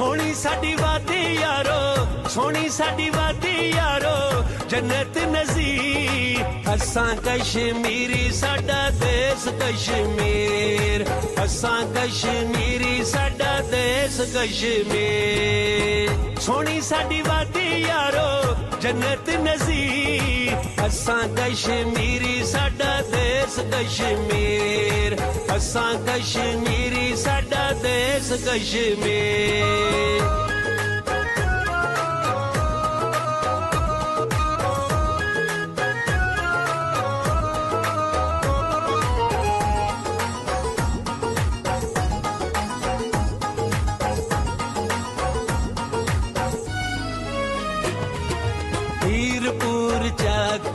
सोहनी साडी वादी यारो, सोहनी साडी वादी यारो, जन्नत नज़ीर। असां कश्मीरी साडा देश कश्मीर, असां कश्मीरी साडा देश कश्मीर। सोहनी साडी वादी यारो, जन्नत नज़ीर। असां कश्मीरी साडा देश कश्मीर, असां कश्मीरी साडा देश कश्मीर। हीरपुर चक